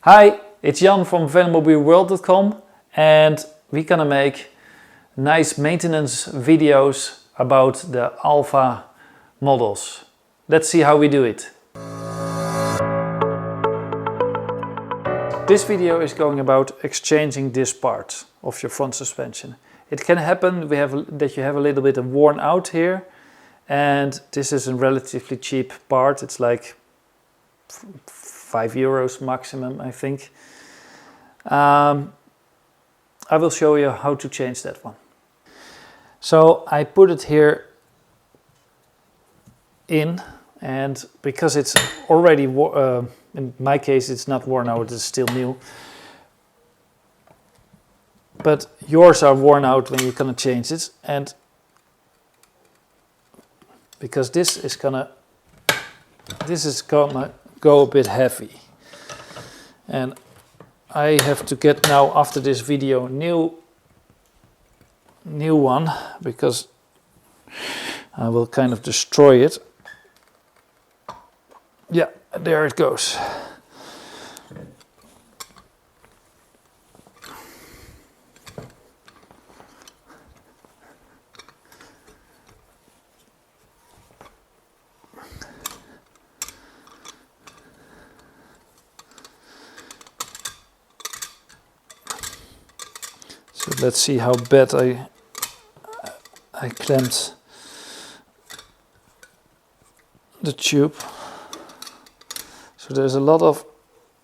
Hi, it's Jan from VelomobileWorld.com and we're gonna make nice maintenance videos about the Alpha models. Let's see how we do it. This video is going about exchanging this part of your front suspension. It can happen that you have a little bit of worn out here, and this is a relatively cheap part. It's like €5 maximum, I think. I will show you how to change that one. So I put it here in, and because it's already, in my case it's not worn out, it's still new. But yours are worn out when you're gonna change it, and because this is gonna go a bit heavy, and I have to get now after this video new one, because I will kind of destroy it. Yeah, there it goes. So let's see how bad I clamped the tube. So there's a lot of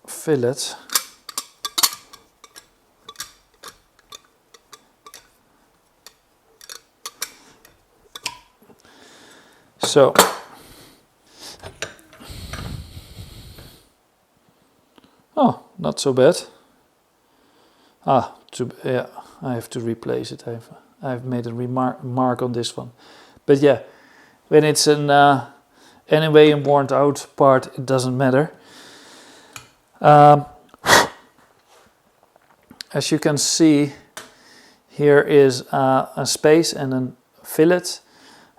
fillet. So oh, not so bad. Yeah, I have to replace it. I've made a mark on this one, but yeah, when it's an anyway a worn out part, it doesn't matter. As you can see, here is a space and a fillet,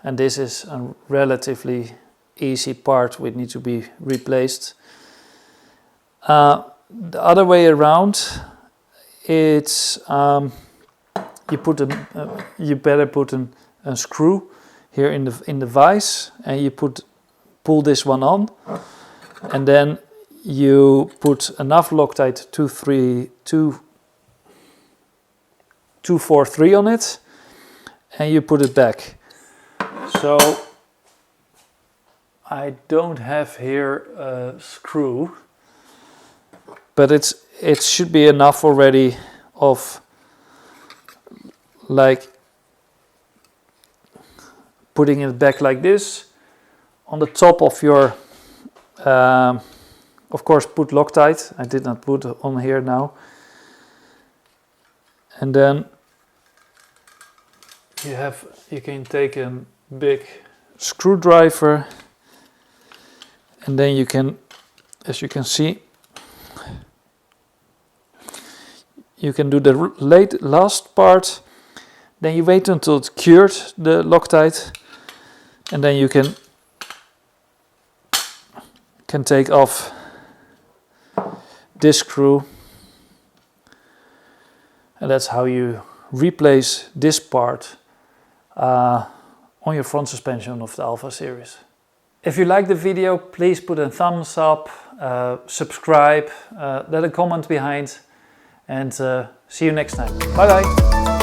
and this is a relatively easy part which needs to be replaced. The other way around, it's you better put a screw here in the vise, and you pull this one on, and then you put enough Loctite 243 on it, and you put it back. So I don't have here a screw, but it should be enough already of like putting it back like this on the top of your of course put Loctite. I did not put on here now. And then you can take a big screwdriver, and then you can, as you can see, you can do the last part. Then you wait until it's cured, the Loctite, and then you can take off this screw, and that's how you replace this part on your front suspension of the Alpha series. If you like the video, please put a thumbs up, subscribe, let a comment behind, and see you next time. Bye bye!